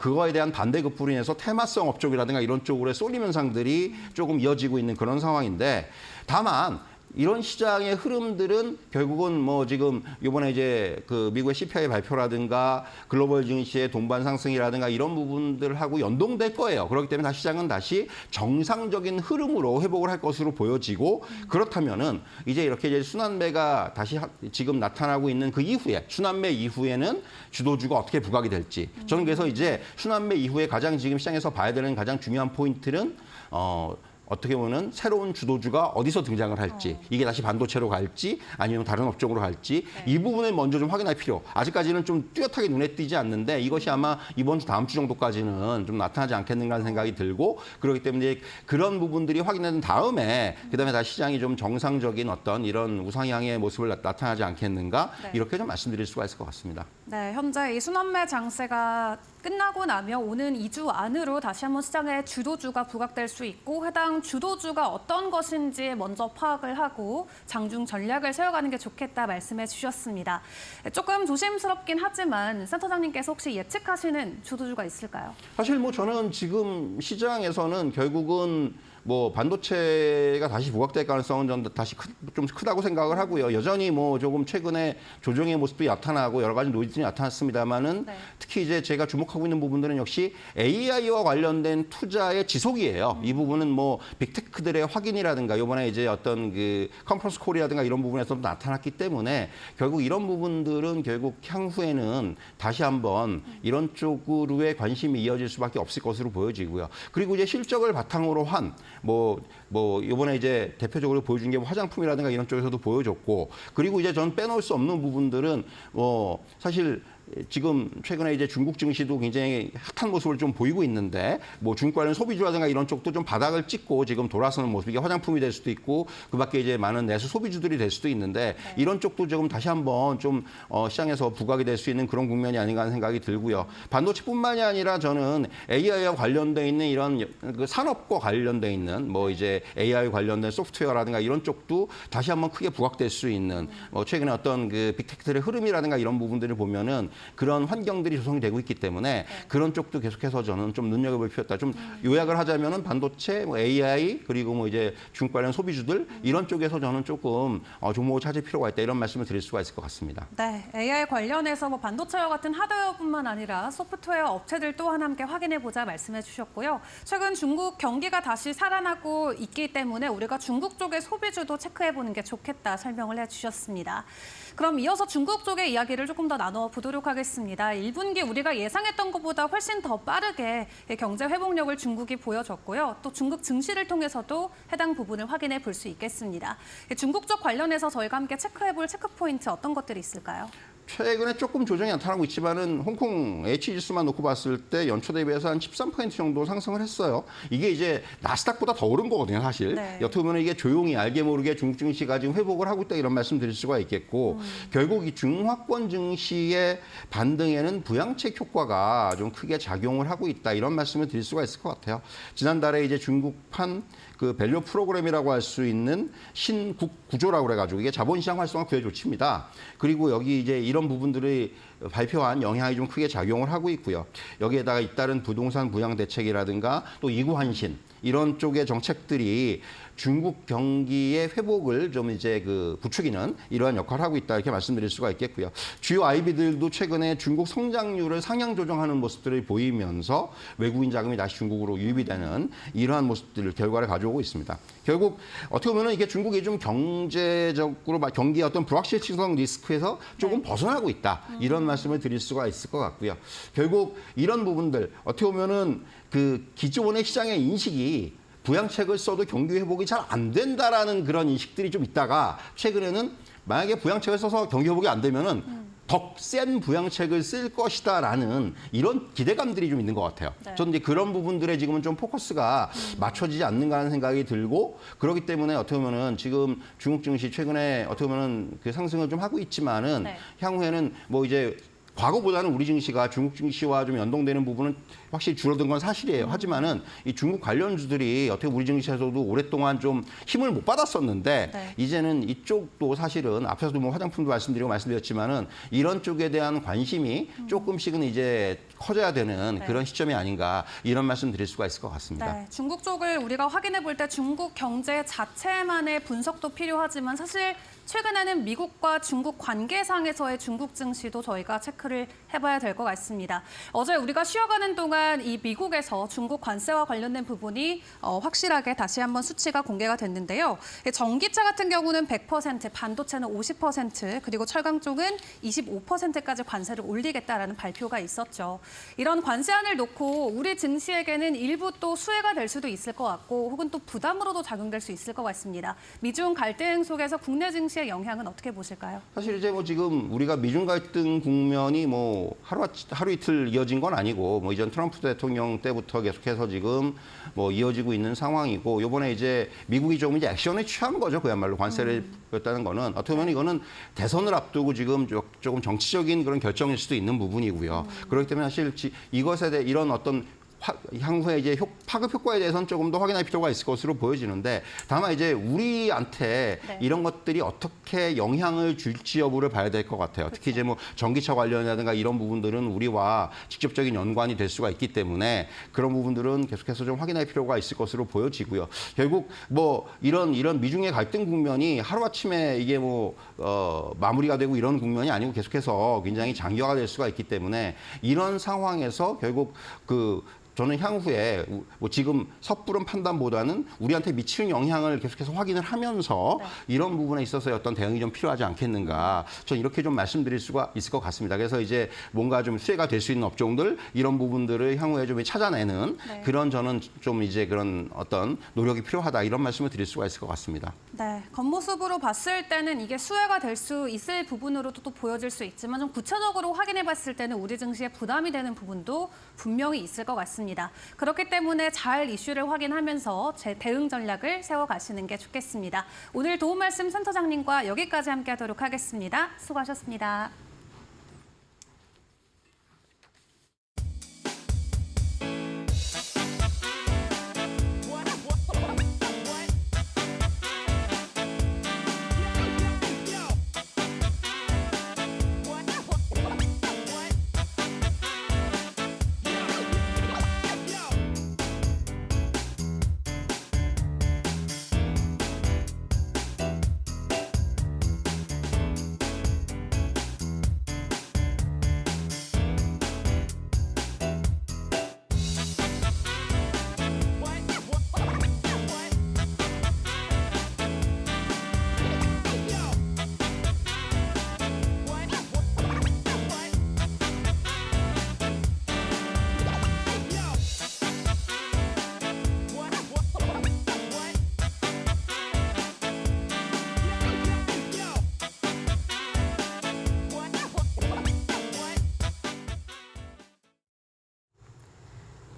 그거에 대한 반대급부로 인해서 테마성 업종이라든가 이런 쪽으로 쏠림 현상들이 조금 이어지고 있는 그런 상황인데 다만 이런 시장의 흐름들은 결국은 뭐 지금 이번에 이제 그 미국의 CPI 발표라든가 글로벌 증시의 동반 상승이라든가 이런 부분들하고 연동될 거예요. 그렇기 때문에 시장은 다시 정상적인 흐름으로 회복을 할 것으로 보여지고 그렇다면은 이제 이렇게 이제 순환매가 다시 지금 나타나고 있는 그 이후에 순환매 이후에는 주도주가 어떻게 부각이 될지 저는 그래서 이제 순환매 이후에 가장 지금 시장에서 봐야 되는 가장 중요한 포인트는 어떻게 보면 새로운 주도주가 어디서 등장을 할지 이게 다시 반도체로 갈지 아니면 다른 업종으로 갈지 이 부분을 먼저 좀 확인할 필요. 아직까지는 좀 뚜렷하게 눈에 띄지 않는데 이것이 아마 이번 주 다음 주 정도까지는 좀 나타나지 않겠는가 하는 생각이 들고 그렇기 때문에 그런 부분들이 확인된 다음에 그다음에 다시 시장이 좀 정상적인 어떤 이런 우상향의 모습을 나타나지 않겠는가 이렇게 좀 말씀드릴 수가 있을 것 같습니다. 네, 현재 이 순환매 장세가 끝나고 나면 오는 2주 안으로 다시 한번 시장에 주도주가 부각될 수 있고 해당 주도주가 어떤 것인지 먼저 파악을 하고 장중 전략을 세워가는 게 좋겠다 말씀해 주셨습니다. 조금 조심스럽긴 하지만 센터장님께서 혹시 예측하시는 주도주가 있을까요? 사실 뭐 저는 지금 시장에서는 결국은 뭐 반도체가 다시 부각될 가능성은 좀 다시 좀 크다고 생각을 하고요. 여전히 뭐 조금 최근에 조정의 모습도 나타나고 여러 가지 노이즈들이 나타났습니다만은 특히 이제 제가 주목하고 있는 부분들은 역시 AI와 관련된 투자의 지속이에요. 이 부분은 뭐 빅테크들의 확인이라든가 이번에 이제 어떤 그 컨퍼런스 콜이라든가 이런 부분에서 나타났기 때문에 결국 이런 부분들은 결국 향후에는 다시 한번 이런 쪽으로의 관심이 이어질 수밖에 없을 것으로 보여지고요. 그리고 이제 실적을 바탕으로 한 이번에 이제 대표적으로 보여준 게 화장품이라든가 이런 쪽에서도 보여줬고 그리고 이제 전 빼놓을 수 없는 부분들은 사실 지금 최근에 이제 중국 증시도 굉장히 핫한 모습을 좀 보이고 있는데 뭐 중국 관련 소비주라든가 이런 쪽도 좀 바닥을 찍고 지금 돌아서는 모습 이게 화장품이 될 수도 있고 그밖에 이제 많은 내수 소비주들이 될 수도 있는데 이런 쪽도 조금 다시 한번 좀 시장에서 부각이 될 수 있는 그런 국면이 아닌가 하는 생각이 들고요. 반도체뿐만이 아니라 저는 AI와 관련돼 있는 이런 그 산업과 관련돼 있는 뭐 이제 AI 관련된 소프트웨어라든가 이런 쪽도 다시 한번 크게 부각될 수 있는 최근에 어떤 그 빅테크들의 흐름이라든가 이런 부분들을 보면은 그런 환경들이 조성이 되고 있기 때문에 그런 쪽도 계속해서 저는 좀 눈여겨볼 필요가 있다. 좀 요약을 하자면은 반도체, 뭐 AI 그리고 뭐 이제 중국 관련 소비주들 이런 쪽에서 저는 조금 종목을 찾을 필요가 있다 이런 말씀을 드릴 수가 있을 것 같습니다. 네, AI 관련해서 뭐 반도체와 같은 하드웨어뿐만 아니라 소프트웨어 업체들 또한 함께 확인해 보자 말씀해 주셨고요. 최근 중국 경기가 다시 살아나고 있기 때문에 우리가 중국 쪽의 소비주도 체크해 보는 게 좋겠다 설명을 해 주셨습니다. 그럼 이어서 중국 쪽의 이야기를 조금 더 나눠보도록 하겠습니다. 1분기 우리가 예상했던 것보다 훨씬 더 빠르게 경제 회복력을 중국이 보여줬고요. 또 중국 증시를 통해서도 해당 부분을 확인해 볼 수 있겠습니다. 중국 쪽 관련해서 저희가 함께 체크해 볼 체크포인트 어떤 것들이 있을까요? 최근에 조금 조정이 나타나고 있지만은 홍콩 H지수만 놓고 봤을 때 연초 대비해서 한 13% 정도 상승을 했어요. 이게 이제 나스닥보다 더 오른 거거든요, 사실. 어떻게 보면 이게 조용히 알게 모르게 중국 증시가 지금 회복을 하고 있다 이런 말씀 드릴 수가 있겠고 결국 이 중화권 증시의 반등에는 부양책 효과가 좀 크게 작용을 하고 있다 이런 말씀을 드릴 수가 있을 것 같아요. 지난달에 이제 중국판 그 밸류 프로그램이라고 할 수 있는 신국 구조라고 그래가지고 이게 자본시장 활성화 구조 조치입니다. 그리고 여기 이제 이런 부분들이 발표한 영향이 좀 크게 작용을 하고 있고요. 여기에다가 잇따른 부동산 부양 대책이라든가 또 이구환신 이런 쪽의 정책들이 중국 경기의 회복을 좀 이제 그 부추기는 이러한 역할을 하고 있다 이렇게 말씀드릴 수가 있겠고요. 주요 IB들도 최근에 중국 성장률을 상향 조정하는 모습들을 보이면서 외국인 자금이 다시 중국으로 유입이 되는 이러한 모습들을 결과를 가져오고 있습니다. 결국 어떻게 보면 이게 중국이 좀 경제적으로 경기의 어떤 불확실성 리스크에서 조금 벗어나고 있다 이런 말씀을 드릴 수가 있을 것 같고요. 결국 이런 부분들 어떻게 보면은 그 기존의 시장의 인식이 부양책을 써도 경기 회복이 잘 안 된다라는 그런 인식들이 좀 있다가 최근에는 만약에 부양책을 써서 경기 회복이 안 되면은 더 센 부양책을 쓸 것이다라는 이런 기대감들이 좀 있는 것 같아요. 저는 이제 그런 부분들에 지금은 좀 포커스가 맞춰지지 않는가 하는 생각이 들고 그렇기 때문에 어떻게 보면은 지금 중국 증시 최근에 어떻게 보면은 그 상승을 좀 하고 있지만은 향후에는 뭐 이제 과거보다는 우리 증시가 중국 증시와 좀 연동되는 부분은 확실히 줄어든 건 사실이에요. 하지만은 이 중국 관련주들이 어떻게 우리 증시에서도 오랫동안 좀 힘을 못 받았었는데 네. 이제는 이쪽도 사실은 앞에서도 뭐 화장품도 말씀드렸지만은 이런 쪽에 대한 관심이 조금씩은 이제 커져야 되는 네. 그런 시점이 아닌가 이런 말씀 드릴 수가 있을 것 같습니다. 네, 중국 쪽을 우리가 확인해 볼 때 중국 경제 자체만의 분석도 필요하지만 사실 최근에는 미국과 중국 관계상에서의 중국 증시도 저희가 체크를 해봐야 될 것 같습니다. 어제 우리가 쉬어가는 동안 이 미국에서 중국 관세와 관련된 부분이 확실하게 다시 한번 수치가 공개가 됐는데요. 전기차 같은 경우는 100%, 반도체는 50%, 그리고 철강 쪽은 25%까지 관세를 올리겠다라는 발표가 있었죠. 이런 관세안을 놓고 우리 증시에게는 일부 또 수혜가 될 수도 있을 것 같고 혹은 또 부담으로도 작용될 수 있을 것 같습니다. 미중 갈등 속에서 국내 증시의 영향은 어떻게 보실까요? 사실 이제 뭐 지금 우리가 미중 갈등 국면이 뭐 하루 이틀 이어진 건 아니고 뭐 이전 트럼프 대통령 때부터 계속해서 지금 뭐 이어지고 있는 상황이고 요번에 이제 미국이 조금 이제 액션을 취한 거죠. 그야말로 관세를 였다는 거는 어떻게 보면 이거는 대선을 앞두고 지금 조금 정치적인 그런 결정일 수도 있는 부분이고요. 그렇기 때문에 사실 이것에 대해 이런 어떤 향후에 이제 파급 효과에 대해서는 조금 더 확인할 필요가 있을 것으로 보여지는데 다만 이제 우리한테 네. 이런 것들이 어떻게 영향을 줄지 여부를 봐야 될 것 같아요. 특히 이제 뭐 전기차 관련이라든가 이런 부분들은 우리와 직접적인 연관이 될 수가 있기 때문에 그런 부분들은 계속해서 좀 확인할 필요가 있을 것으로 보여지고요. 결국 뭐 이런 미중의 갈등 국면이 하루아침에 이게 뭐 마무리가 되고 이런 국면이 아니고 계속해서 굉장히 장기화가 될 수가 있기 때문에 이런 상황에서 결국 저는 향후에 뭐 지금 섣부른 판단보다는 우리한테 미치는 영향을 계속해서 확인을 하면서 네. 이런 부분에 있어서의 어떤 대응이 좀 필요하지 않겠는가. 전 이렇게 좀 말씀드릴 수가 있을 것 같습니다. 그래서 이제 뭔가 좀 수혜가 될 수 있는 업종들 이런 부분들을 향후에 좀 찾아내는 네. 그런 저는 좀 이제 그런 어떤 노력이 필요하다 이런 말씀을 드릴 수가 있을 것 같습니다. 네, 겉모습으로 봤을 때는 이게 수혜가 될 수 있을 부분으로도 또 보여질 수 있지만 좀 구체적으로 확인해 봤을 때는 우리 증시에 부담이 되는 부분도 분명히 있을 것 같습니다. 그렇기 때문에 잘 이슈를 확인하면서 제 대응 전략을 세워가시는 게 좋겠습니다. 오늘 도움 말씀 센터장님과 여기까지 함께하도록 하겠습니다. 수고하셨습니다.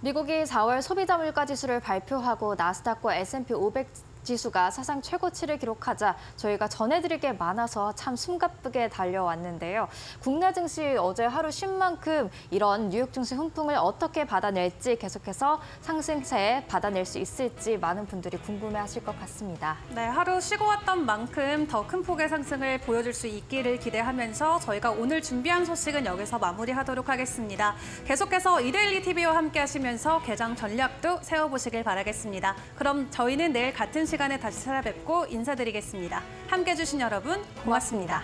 미국이 4월 소비자 물가 지수를 발표하고 나스닥과 S&P 500 지수가 사상 최고치를 기록하자 저희가 전해드릴 게 많아서 참 숨가쁘게 달려왔는데요. 국내 증시 어제 하루 쉰 만큼 이런 뉴욕 증시 훈풍을 어떻게 받아낼지 계속해서 상승세 받아낼 수 있을지 많은 분들이 궁금해하실 것 같습니다. 네, 하루 쉬고 왔던 만큼 더 큰 폭의 상승을 보여줄 수 있기를 기대하면서 저희가 오늘 준비한 소식은 여기서 마무리하도록 하겠습니다. 계속해서 이데일리 TV와 함께 하시면서 개장 전략도 세워보시길 바라겠습니다. 그럼 저희는 내일 같은 시간에 다시 찾아뵙고 인사드리겠습니다. 함께해 주신 여러분 고맙습니다.